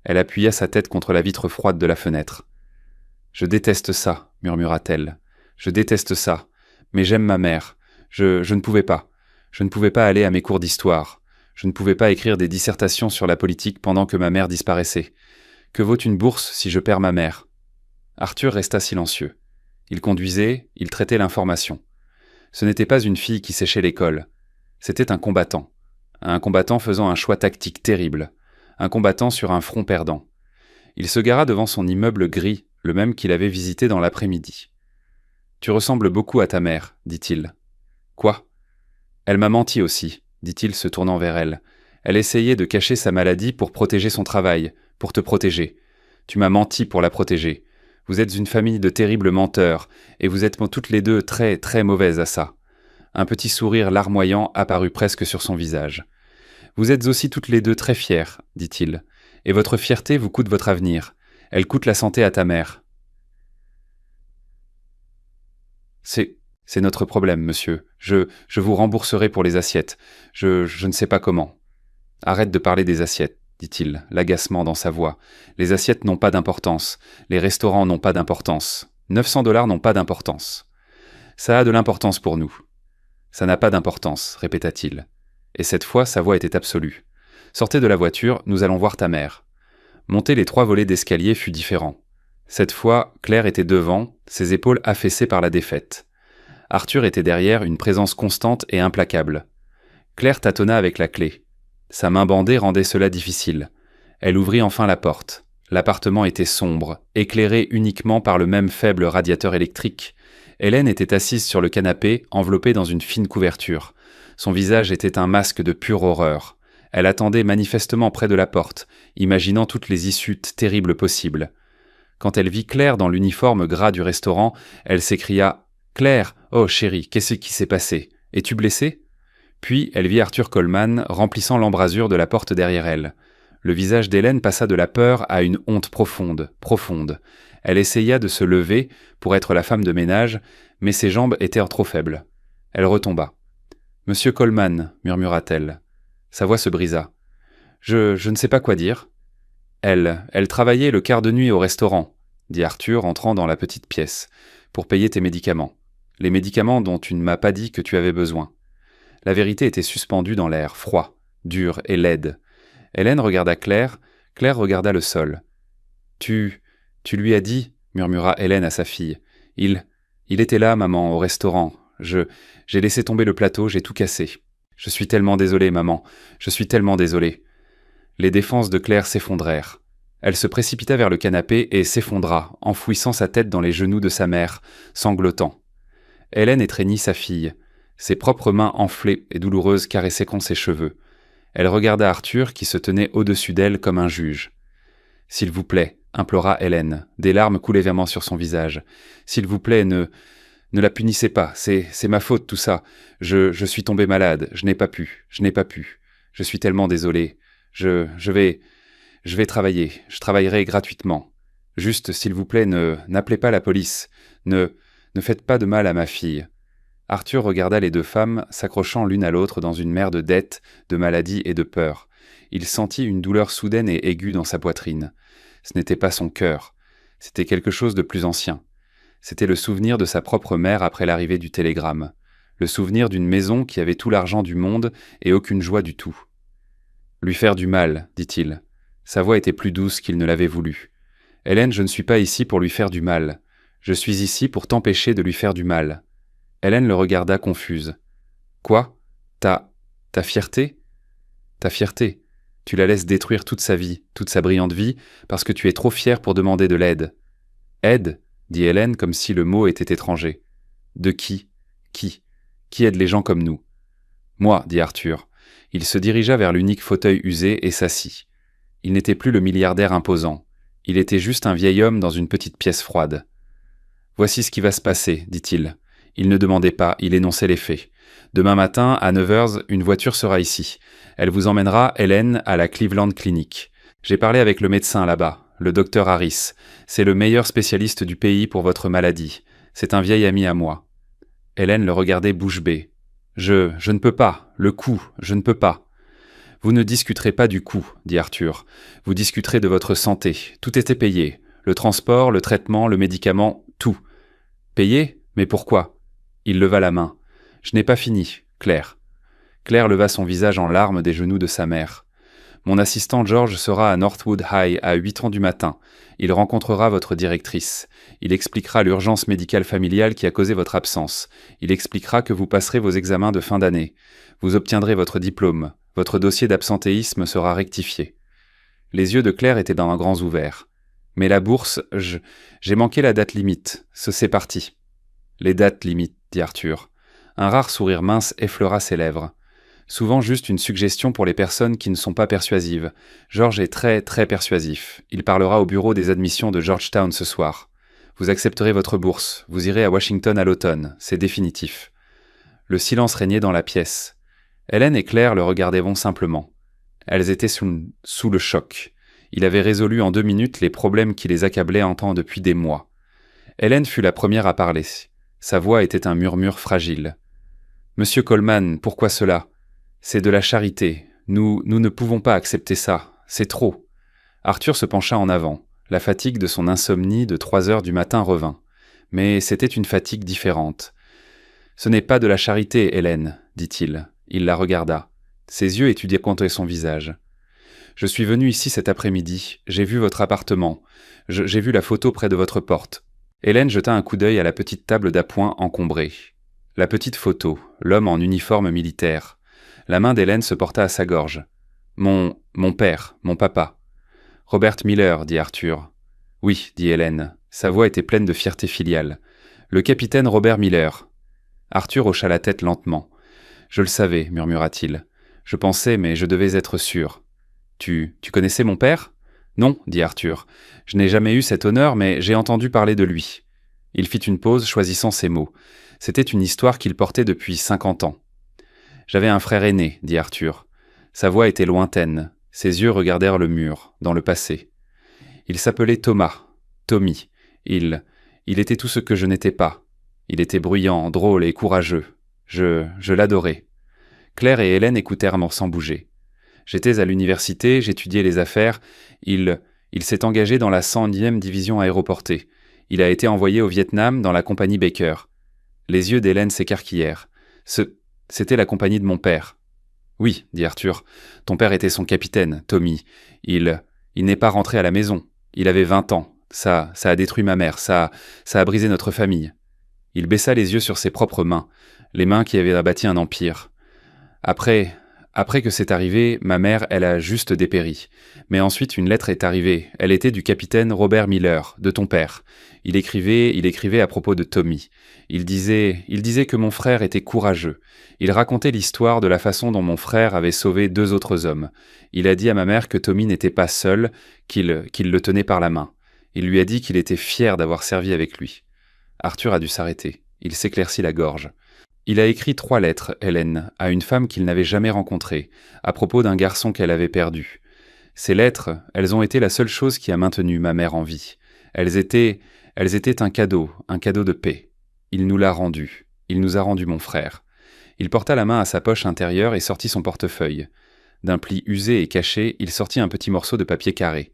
Elle appuya sa tête contre la vitre froide de la fenêtre. « Je déteste ça, murmura-t-elle. Je déteste ça, mais j'aime ma mère. Je ne pouvais pas. Je ne pouvais pas aller à mes cours d'histoire. Je ne pouvais pas écrire des dissertations sur la politique pendant que ma mère disparaissait. Que vaut une bourse si je perds ma mère ?» Arthur resta silencieux. Il conduisait, il traitait l'information. Ce n'était pas une fille qui séchait l'école. C'était un combattant faisant un choix tactique terrible. Un combattant sur un front perdant. Il se gara devant son immeuble gris, le même qu'il avait visité dans l'après-midi. « Tu ressembles beaucoup à ta mère, dit-il. »« Quoi ? » ?»« Elle m'a menti aussi, dit-il se tournant vers elle. Elle essayait de cacher sa maladie pour protéger son travail, pour te protéger. Tu m'as menti pour la protéger. Vous êtes une famille de terribles menteurs, et vous êtes toutes les deux très, très mauvaises à ça. » Un petit sourire larmoyant apparut presque sur son visage. « Vous êtes aussi toutes les deux très fières, dit-il, et votre fierté vous coûte votre avenir. Elle coûte la santé à ta mère. » C'est notre problème, monsieur. Je vous rembourserai pour les assiettes. Je ne sais pas comment. Arrête de parler des assiettes, dit-il, l'agacement dans sa voix. Les assiettes n'ont pas d'importance. Les restaurants n'ont pas d'importance. $900 n'ont pas d'importance. Ça a de l'importance pour nous. Ça n'a pas d'importance, répéta-t-il. Et cette fois, sa voix était absolue. Sortez de la voiture, nous allons voir ta mère. Monter les 3 volets d'escalier fut différent. Cette fois, Claire était devant, ses épaules affaissées par la défaite. Arthur était derrière, une présence constante et implacable. Claire tâtonna avec la clé. Sa main bandée rendait cela difficile. Elle ouvrit enfin la porte. L'appartement était sombre, éclairé uniquement par le même faible radiateur électrique. Hélène était assise sur le canapé, enveloppée dans une fine couverture. Son visage était un masque de pure horreur. Elle attendait manifestement près de la porte, imaginant toutes les issues terribles possibles. Quand elle vit Claire dans l'uniforme gras du restaurant, elle s'écria « Claire, oh chérie, qu'est-ce qui s'est passé? Es-tu blessée ?» Puis elle vit Arthur Coleman remplissant l'embrasure de la porte derrière elle. Le visage d'Hélène passa de la peur à une honte profonde, profonde. Elle essaya de se lever pour être la femme de ménage, mais ses jambes étaient trop faibles. Elle retomba. « Monsieur Coleman, murmura-t-elle. Sa voix se brisa. « Je ne sais pas quoi dire. » Elle travaillait le quart de nuit au restaurant, dit Arthur entrant dans la petite pièce, pour payer tes médicaments. Les médicaments dont tu ne m'as pas dit que tu avais besoin. La vérité était suspendue dans l'air, froid, dur et laide. Hélène regarda Claire, Claire regarda le sol. « Tu lui as dit, murmura Hélène à sa fille. Il était là, maman, au restaurant. J'ai laissé tomber le plateau, j'ai tout cassé. Je suis tellement désolée, maman, je suis tellement désolée. » Les défenses de Claire s'effondrèrent. Elle se précipita vers le canapé et s'effondra, enfouissant sa tête dans les genoux de sa mère, sanglotant. Hélène étreignit sa fille. Ses propres mains enflées et douloureuses caressaient ses cheveux. Elle regarda Arthur qui se tenait au-dessus d'elle comme un juge. « S'il vous plaît, » implora Hélène. Des larmes coulaient vertement sur son visage. « S'il vous plaît, ne la punissez pas. C'est ma faute tout ça. Je suis tombée malade. Je n'ai pas pu. Je suis tellement désolée. Je vais travailler. Je travaillerai gratuitement. Juste, s'il vous plaît, n'appelez pas la police. Ne faites pas de mal à ma fille. » Arthur regarda les deux femmes, s'accrochant l'une à l'autre dans une mer de dettes, de maladie et de peur. Il sentit une douleur soudaine et aiguë dans sa poitrine. Ce n'était pas son cœur. C'était quelque chose de plus ancien. C'était le souvenir de sa propre mère après l'arrivée du télégramme. Le souvenir d'une maison qui avait tout l'argent du monde et aucune joie du tout. « Lui faire du mal, dit-il. » Sa voix était plus douce qu'il ne l'avait voulu. « Hélène, je ne suis pas ici pour lui faire du mal. Je suis ici pour t'empêcher de lui faire du mal. » Hélène le regarda confuse. « Quoi? Ta fierté? Ta fierté. Tu la laisses détruire toute sa vie, toute sa brillante vie, parce que tu es trop fière pour demander de l'aide. »« Aide ?» dit Hélène comme si le mot était étranger. « De qui? Qui aide les gens comme nous ?»« Moi, dit Arthur. » Il se dirigea vers l'unique fauteuil usé et s'assit. Il n'était plus le milliardaire imposant. Il était juste un vieil homme dans une petite pièce froide. « Voici ce qui va se passer, dit-il. » Il ne demandait pas, il énonçait les faits. Demain matin, à 9h, une voiture sera ici. Elle vous emmènera, Hélène, à la Cleveland Clinic. J'ai parlé avec le médecin là-bas, le docteur Harris. C'est le meilleur spécialiste du pays pour votre maladie. C'est un vieil ami à moi. Hélène le regardait bouche bée. Je ne peux pas. Le coût, je ne peux pas. Vous ne discuterez pas du coût, dit Arthur. Vous discuterez de votre santé. Tout était payé. Le transport, le traitement, le médicament, tout. Payé? Mais pourquoi? Il leva la main. « Je n'ai pas fini, Claire. » Claire leva son visage en larmes des genoux de sa mère. « Mon assistant George sera à Northwood High à 8h du matin. Il rencontrera votre directrice. Il expliquera l'urgence médicale familiale qui a causé votre absence. Il expliquera que vous passerez vos examens de fin d'année. Vous obtiendrez votre diplôme. Votre dossier d'absentéisme sera rectifié. » Les yeux de Claire étaient dans un grand ouvert. « Mais la bourse, j'ai manqué la date limite. C'est parti. » Les dates limites, dit Arthur. Un rare sourire mince effleura ses lèvres. Souvent juste une suggestion pour les personnes qui ne sont pas persuasives. George est très, très persuasif. Il parlera au bureau des admissions de Georgetown ce soir. Vous accepterez votre bourse. Vous irez à Washington à l'automne. C'est définitif. Le silence régnait dans la pièce. Hélène et Claire le regardaient simplement. Elles étaient sous le choc. Il avait résolu en 2 minutes les problèmes qui les accablaient en temps depuis des mois. Hélène fut la première à parler. Sa voix était un murmure fragile. « Monsieur Coleman, pourquoi cela? C'est de la charité. Nous ne pouvons pas accepter ça. C'est trop. » Arthur se pencha en avant. La fatigue de son insomnie de 3h du matin revint. Mais c'était une fatigue différente. « Ce n'est pas de la charité, Hélène, dit-il. Il la regarda. Ses yeux étudiaient son visage. « Je suis venu ici cet après-midi. J'ai vu votre appartement. J'ai vu la photo près de votre porte. » Hélène jeta un coup d'œil à la petite table d'appoint encombrée. La petite photo, l'homme en uniforme militaire. La main d'Hélène se porta à sa gorge. Mon père, mon papa. Robert Miller, dit Arthur. Oui, dit Hélène. Sa voix était pleine de fierté filiale. Le capitaine Robert Miller. Arthur hocha la tête lentement. Je le savais, murmura-t-il. Je pensais, mais je devais être sûr. Tu connaissais mon père ? Non, dit Arthur. Je n'ai jamais eu cet honneur, mais j'ai entendu parler de lui. Il fit une pause, choisissant ses mots. C'était une histoire qu'il portait depuis 50 ans. J'avais un frère aîné, dit Arthur. Sa voix était lointaine. Ses yeux regardèrent le mur, dans le passé. Il s'appelait Thomas, Tommy. Il était tout ce que je n'étais pas. Il était bruyant, drôle et courageux. Je l'adorais. Claire et Hélène écoutèrent sans bouger. J'étais à l'université, j'étudiais les affaires. Il s'est engagé dans la 101e division aéroportée. Il a été envoyé au Vietnam dans la compagnie Baker. Les yeux d'Hélène s'écarquillèrent. C'était la compagnie de mon père. Oui, dit Arthur. Ton père était son capitaine, Tommy. Il n'est pas rentré à la maison. Il avait 20 ans. Ça a détruit ma mère. Ça a brisé notre famille. Il baissa les yeux sur ses propres mains, les mains qui avaient abattu un empire. Après que c'est arrivé, ma mère, elle a juste dépéri. Mais ensuite, une lettre est arrivée. Elle était du capitaine Robert Miller, de ton père. Il écrivait à propos de Tommy. Il disait que mon frère était courageux. Il racontait l'histoire de la façon dont mon frère avait sauvé 2 autres hommes. Il a dit à ma mère que Tommy n'était pas seul, qu'il le tenait par la main. Il lui a dit qu'il était fier d'avoir servi avec lui. Arthur a dû s'arrêter. Il s'éclaircit la gorge. Il a écrit 3 lettres, Hélène, à une femme qu'il n'avait jamais rencontrée, à propos d'un garçon qu'elle avait perdu. Ces lettres, elles ont été la seule chose qui a maintenu ma mère en vie. Elles étaient un cadeau de paix. Il nous l'a rendu. Il nous a rendu mon frère. Il porta la main à sa poche intérieure et sortit son portefeuille. D'un pli usé et caché, il sortit un petit morceau de papier carré.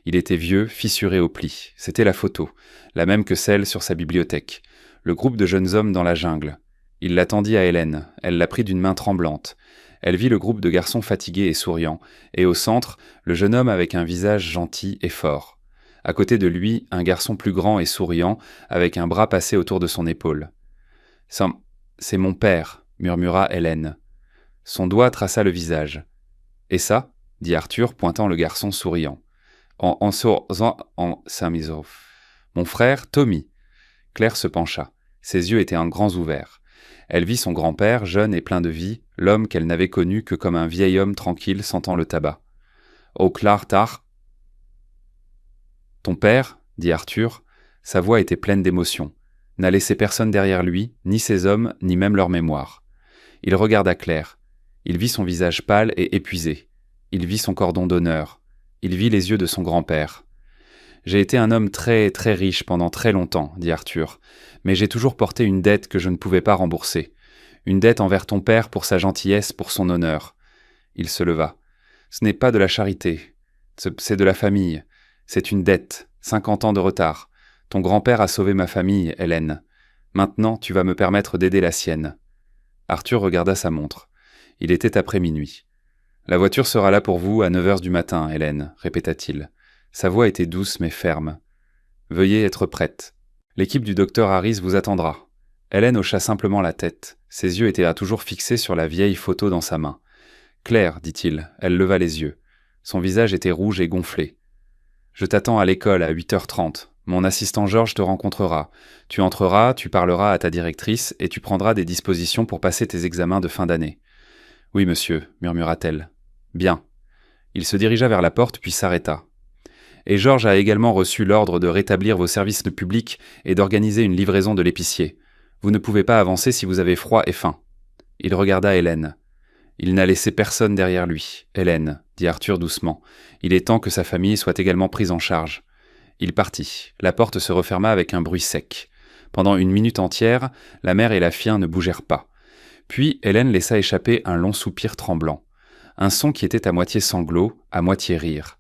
Il était vieux, fissuré au pli. C'était la photo, la même que celle sur sa bibliothèque. Le groupe de jeunes hommes dans la jungle. Il la tendit à Hélène. Elle la prit d'une main tremblante. Elle vit le groupe de garçons fatigués et souriants, et au centre, le jeune homme avec un visage gentil et fort. À côté de lui, un garçon plus grand et souriant, avec un bras passé autour de son épaule. « C'est mon père », murmura Hélène. Son doigt traça le visage. « Et ça ?» dit Arthur, pointant le garçon souriant. « Mon frère, Tommy. » Claire se pencha. Ses yeux étaient grands ouverts. Elle vit son grand-père, jeune et plein de vie, l'homme qu'elle n'avait connu que comme un vieil homme tranquille sentant le tabac. « Oh, Claire, tard !»« Ton père, » dit Arthur, sa voix était pleine d'émotion, n'a laissé personne derrière lui, ni ses hommes, ni même leur mémoire. Il regarda Claire. Il vit son visage pâle et épuisé. Il vit son cordon d'honneur. Il vit les yeux de son grand-père. « J'ai été un homme très, très riche pendant très longtemps, » dit Arthur, « mais j'ai toujours porté une dette que je ne pouvais pas rembourser. Une dette envers ton père pour sa gentillesse, pour son honneur. » Il se leva. « Ce n'est pas de la charité. C'est de la famille. C'est une dette. 50 ans de retard. Ton grand-père a sauvé ma famille, Hélène. Maintenant, tu vas me permettre d'aider la sienne. » Arthur regarda sa montre. Il était après minuit. « La voiture sera là pour vous à 9h du matin, Hélène, » répéta-t-il. Sa voix était douce mais ferme. « Veuillez être prête. L'équipe du docteur Harris vous attendra. » Hélène hocha simplement la tête. Ses yeux étaient toujours fixés sur la vieille photo dans sa main. « Claire, » dit-il. Elle leva les yeux. Son visage était rouge et gonflé. « Je t'attends à l'école à 8h30. Mon assistant Georges te rencontrera. Tu entreras, tu parleras à ta directrice et tu prendras des dispositions pour passer tes examens de fin d'année. »« Oui, monsieur, » murmura-t-elle. « Bien. » Il se dirigea vers la porte puis s'arrêta. « Et Georges a également reçu l'ordre de rétablir vos services publics et d'organiser une livraison de l'épicier. Vous ne pouvez pas avancer si vous avez froid et faim. » Il regarda Hélène. « Il n'a laissé personne derrière lui, Hélène, » dit Arthur doucement. « Il est temps que sa famille soit également prise en charge. » Il partit. La porte se referma avec un bruit sec. Pendant 1 minute entière, la mère et la fille ne bougèrent pas. Puis Hélène laissa échapper un long soupir tremblant. Un son qui était à moitié sanglot, à moitié rire.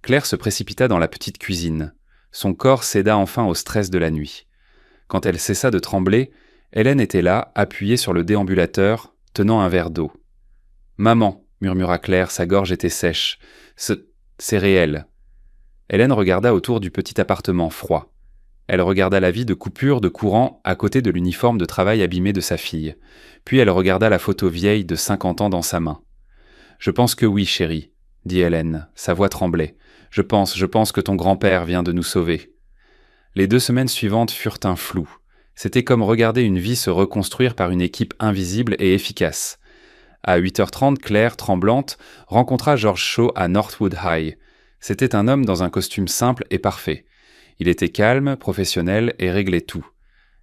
Claire se précipita dans la petite cuisine. Son corps céda enfin au stress de la nuit. Quand elle cessa de trembler, Hélène était là, appuyée sur le déambulateur, tenant un verre d'eau. « Maman !» murmura Claire, sa gorge était sèche. « C'est réel. » Hélène regarda autour du petit appartement froid. Elle regarda la vie de coupure de courant à côté de l'uniforme de travail abîmé de sa fille. Puis elle regarda la photo vieille de 50 ans dans sa main. « Je pense que oui, chérie, » dit Hélène. Sa voix tremblait. « Je pense que ton grand-père vient de nous sauver. » Les 2 semaines suivantes furent un flou. C'était comme regarder une vie se reconstruire par une équipe invisible et efficace. À 8h30, Claire, tremblante, rencontra George Shaw à Northwood High. C'était un homme dans un costume simple et parfait. Il était calme, professionnel et réglait tout.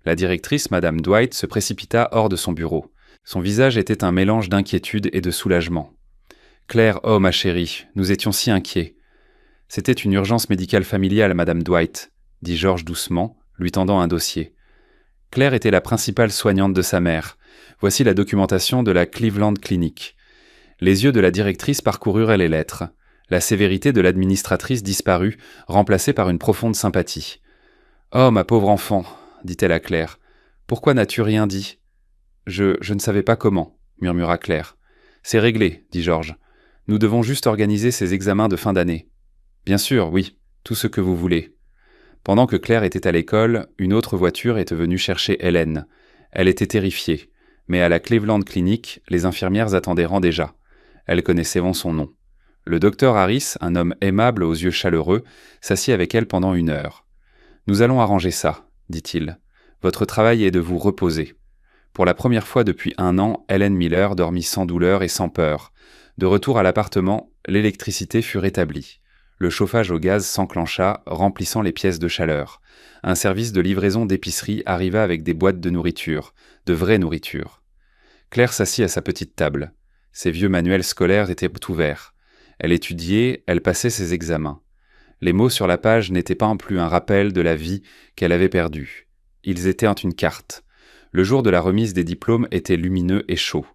La directrice, Madame Dwight, se précipita hors de son bureau. Son visage était un mélange d'inquiétude et de soulagement. « Claire, oh ma chérie, nous étions si inquiets. »« C'était une urgence médicale familiale, Madame Dwight, » dit George doucement, lui tendant un dossier. Claire était la principale soignante de sa mère. Voici la documentation de la Cleveland Clinic. Les yeux de la directrice parcoururent les lettres. La sévérité de l'administratrice disparut, remplacée par une profonde sympathie. « Oh, ma pauvre enfant !» dit-elle à Claire. « Pourquoi n'as-tu rien dit ?»« Je ne savais pas comment, » murmura Claire. « C'est réglé, dit George. Nous devons juste organiser ces examens de fin d'année. »« Bien sûr, oui, tout ce que vous voulez. » Pendant que Claire était à l'école, une autre voiture était venue chercher Hélène. Elle était terrifiée, mais à la Cleveland Clinic, les infirmières attendaient rang déjà. Elles connaissaient son nom. Le docteur Harris, un homme aimable aux yeux chaleureux, s'assit avec elle pendant 1 heure. « Nous allons arranger ça, » dit-il. « Votre travail est de vous reposer. » Pour la première fois depuis 1 an, Helen Miller dormit sans douleur et sans peur. De retour à l'appartement, l'électricité fut rétablie. Le chauffage au gaz s'enclencha, remplissant les pièces de chaleur. Un service de livraison d'épicerie arriva avec des boîtes de nourriture, de vraie nourriture. Claire s'assit à sa petite table. Ses vieux manuels scolaires étaient ouverts. Elle étudiait, elle passait ses examens. Les mots sur la page n'étaient pas plus un rappel de la vie qu'elle avait perdue. Ils étaient une carte. Le jour de la remise des diplômes était lumineux et chaud.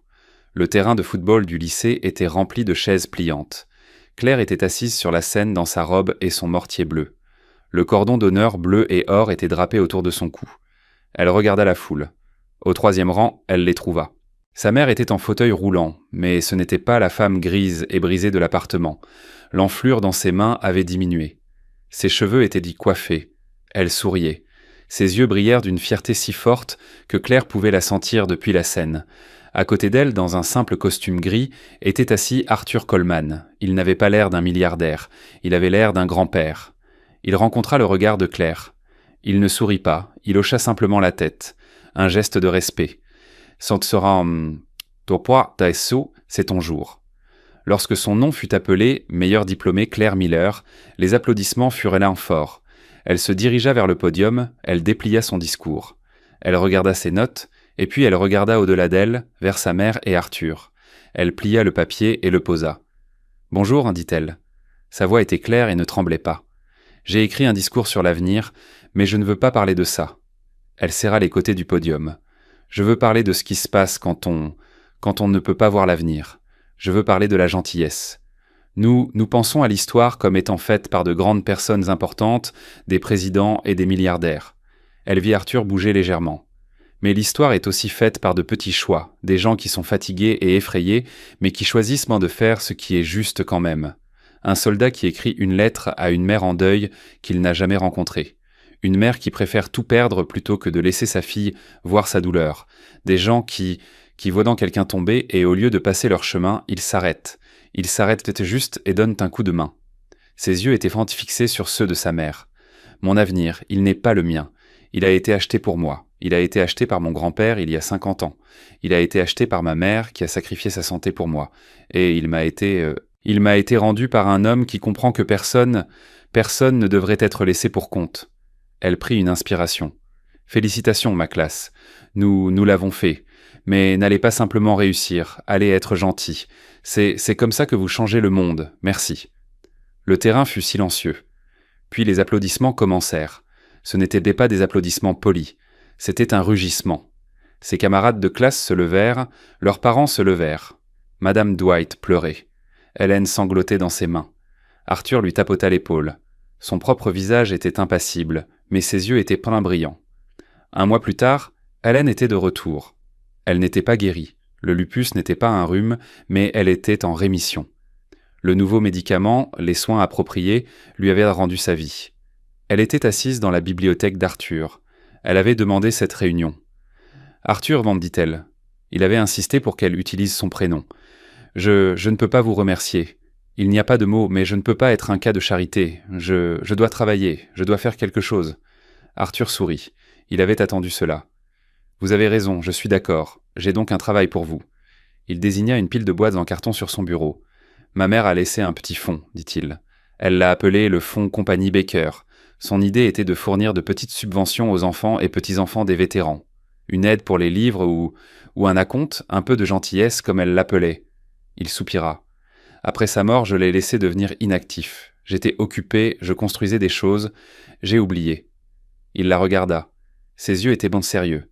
Le terrain de football du lycée était rempli de chaises pliantes. Claire était assise sur la scène dans sa robe et son mortier bleu. Le cordon d'honneur bleu et or était drapé autour de son cou. Elle regarda la foule. Au 3e rang, elle les trouva. Sa mère était en fauteuil roulant, mais ce n'était pas la femme grise et brisée de l'appartement. L'enflure dans ses mains avait diminué. Ses cheveux étaient coiffés. Elle souriait. Ses yeux brillèrent d'une fierté si forte que Claire pouvait la sentir depuis la scène. À côté d'elle, dans un simple costume gris, était assis Arthur Coleman. Il n'avait pas l'air d'un milliardaire, il avait l'air d'un grand-père. Il rencontra le regard de Claire. Il ne sourit pas, il hocha simplement la tête. Un geste de respect. Ça te sera... Toi, Taesso, c'est ton jour. Lorsque son nom fut appelé, meilleure diplômée Claire Miller, les applaudissements furent là forts. Elle se dirigea vers le podium, elle déplia son discours. Elle regarda ses notes, et puis elle regarda au-delà d'elle, vers sa mère et Arthur. Elle plia le papier et le posa. « Bonjour, dit-elle. » Sa voix était claire et ne tremblait pas. « J'ai écrit un discours sur l'avenir, mais je ne veux pas parler de ça. » Elle serra les côtés du podium. « Je veux parler de ce qui se passe quand on ne peut pas voir l'avenir. Je veux parler de la gentillesse. Nous pensons à l'histoire comme étant faite par de grandes personnes importantes, des présidents et des milliardaires. » Elle vit Arthur bouger légèrement. Mais l'histoire est aussi faite par de petits choix, des gens qui sont fatigués et effrayés, mais qui choisissent de faire ce qui est juste quand même. Un soldat qui écrit une lettre à une mère en deuil qu'il n'a jamais rencontrée. Une mère qui préfère tout perdre plutôt que de laisser sa fille voir sa douleur. Des gens qui voient quelqu'un tomber et au lieu de passer leur chemin, ils s'arrêtent. Ils s'arrêtent juste et donnent un coup de main. Ses yeux étaient fixés sur ceux de sa mère. Mon avenir, il n'est pas le mien. Il a été acheté pour moi. Il a été acheté par mon grand-père il y a 50 ans. Il a été acheté par ma mère qui a sacrifié sa santé pour moi. Et il m'a été rendu par un homme qui comprend que personne ne devrait être laissé pour compte. Elle prit une inspiration. Félicitations, ma classe. Nous l'avons fait. Mais n'allez pas simplement réussir. Allez être gentil. C'est comme ça que vous changez le monde. Merci. Le terrain fut silencieux. Puis les applaudissements commencèrent. Ce n'étaient pas des applaudissements polis. C'était un rugissement. Ses camarades de classe se levèrent, leurs parents se levèrent. Madame Dwight pleurait. Hélène sanglotait dans ses mains. Arthur lui tapota l'épaule. Son propre visage était impassible, mais ses yeux étaient pleins brillants. 1 mois plus tard, Hélène était de retour. Elle n'était pas guérie. Le lupus n'était pas un rhume, mais elle était en rémission. Le nouveau médicament, les soins appropriés, lui avaient rendu sa vie. Elle était assise dans la bibliothèque d'Arthur. Elle avait demandé cette réunion. « Arthur, dit-elle. » Il avait insisté pour qu'elle utilise son prénom. « Je ne peux pas vous remercier. Il n'y a pas de mots, mais je ne peux pas être un cas de charité. Je dois travailler, je dois faire quelque chose. Arthur sourit. Il avait attendu cela. Vous avez raison, je suis d'accord. J'ai donc un travail pour vous. Il désigna une pile de boîtes en carton sur son bureau. Ma mère a laissé un petit fonds, dit-il. Elle l'a appelé le fonds Compagnie Baker. Son idée était de fournir de petites subventions aux enfants et petits-enfants des vétérans. Une aide pour les livres ou un acompte, un peu de gentillesse comme elle l'appelait. Il soupira. Après sa mort, je l'ai laissé devenir inactif. J'étais occupé, je construisais des choses. J'ai oublié. Il la regarda. Ses yeux étaient bons de sérieux.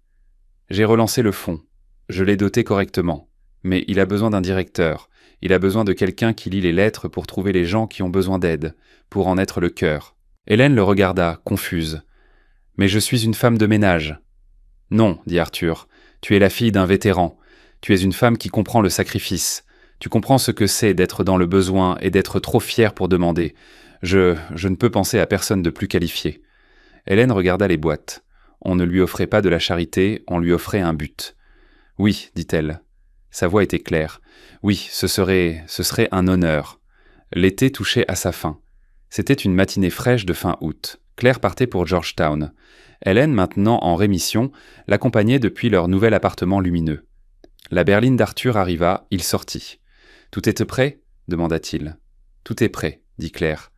J'ai relancé le fonds. Je l'ai doté correctement. Mais il a besoin d'un directeur. Il a besoin de quelqu'un qui lit les lettres pour trouver les gens qui ont besoin d'aide, pour en être le cœur. Hélène le regarda, confuse. « Mais je suis une femme de ménage. »« Non, dit Arthur, tu es la fille d'un vétéran. Tu es une femme qui comprend le sacrifice. Tu comprends ce que c'est d'être dans le besoin et d'être trop fière pour demander. Je ne peux penser à personne de plus qualifié. » Hélène regarda les boîtes. On ne lui offrait pas de la charité, on lui offrait un but. « Oui, dit-elle. » Sa voix était claire. « Oui, ce serait un honneur. » L'été touchait à sa fin. C'était une matinée fraîche de fin août. Claire partait pour Georgetown. Hélène, maintenant en rémission, l'accompagnait depuis leur nouvel appartement lumineux. La berline d'Arthur arriva, il sortit. « Tout est prêt ?» demanda-t-il. « Tout est prêt, » dit Claire.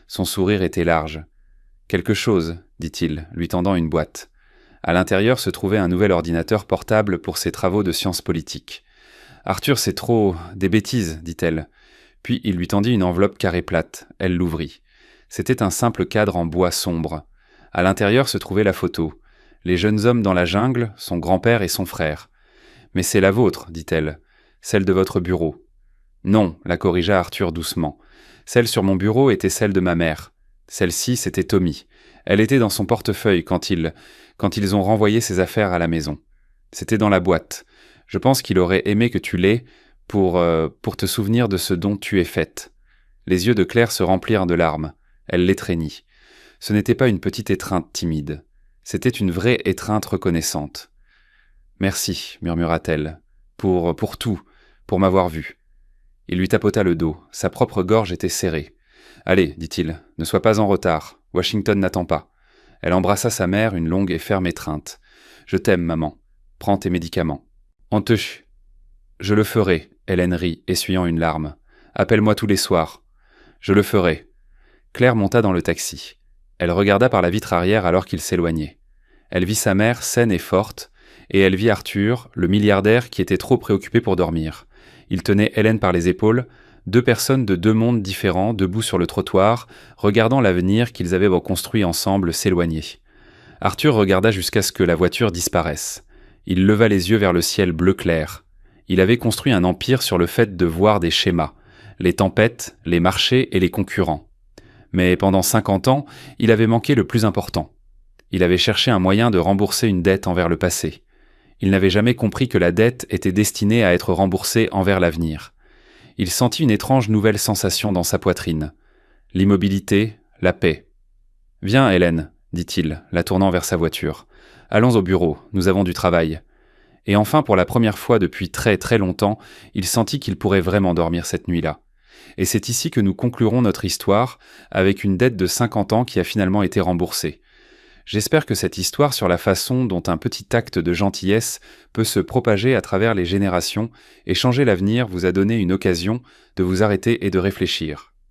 Son sourire était large. « Quelque chose, » dit-il, lui tendant une boîte. À l'intérieur se trouvait un nouvel ordinateur portable pour ses travaux de sciences politiques. « Arthur, c'est trop... des bêtises, » dit-elle. Puis il lui tendit une enveloppe carrée plate. Elle l'ouvrit. C'était un simple cadre en bois sombre. À l'intérieur se trouvait la photo. Les jeunes hommes dans la jungle, son grand-père et son frère. « Mais c'est la vôtre, » dit-elle. « Celle de votre bureau. »« Non, » la corrigea Arthur doucement. « Celle sur mon bureau était celle de ma mère. Celle-ci, c'était Tommy. Elle était dans son portefeuille quand ils ont renvoyé ses affaires à la maison. C'était dans la boîte. Je pense qu'il aurait aimé que tu l'aies pour te souvenir de ce dont tu es faite. » Les yeux de Claire se remplirent de larmes. Elle l'étreignit. Ce n'était pas une petite étreinte timide. C'était une vraie étreinte reconnaissante. « Merci, murmura-t-elle, pour tout, pour m'avoir vue. » Il lui tapota le dos. Sa propre gorge était serrée. « Allez, dit-il, ne sois pas en retard. Washington n'attend pas. » Elle embrassa sa mère, une longue et ferme étreinte. « Je t'aime, maman. Prends tes médicaments. »« Je le ferai, » Hélène rit, essuyant une larme. « Appelle-moi tous les soirs. »« Je le ferai. » Claire monta dans le taxi. Elle regarda par la vitre arrière alors qu'il s'éloignait. Elle vit sa mère saine et forte, et elle vit Arthur, le milliardaire qui était trop préoccupé pour dormir. Il tenait Hélène par les épaules, deux personnes de deux mondes différents, debout sur le trottoir, regardant l'avenir qu'ils avaient reconstruit ensemble s'éloigner. Arthur regarda jusqu'à ce que la voiture disparaisse. Il leva les yeux vers le ciel bleu clair. Il avait construit un empire sur le fait de voir des schémas, les tempêtes, les marchés et les concurrents. Mais pendant 50 ans, il avait manqué le plus important. Il avait cherché un moyen de rembourser une dette envers le passé. Il n'avait jamais compris que la dette était destinée à être remboursée envers l'avenir. Il sentit une étrange nouvelle sensation dans sa poitrine. L'immobilité, la paix. « Viens, Hélène, » dit-il, la tournant vers sa voiture. « Allons au bureau, nous avons du travail. » Et enfin, pour la première fois depuis très très longtemps, il sentit qu'il pourrait vraiment dormir cette nuit-là. Et c'est ici que nous conclurons notre histoire, avec une dette de 50 ans qui a finalement été remboursée. J'espère que cette histoire sur la façon dont un petit acte de gentillesse peut se propager à travers les générations et changer l'avenir vous a donné une occasion de vous arrêter et de réfléchir.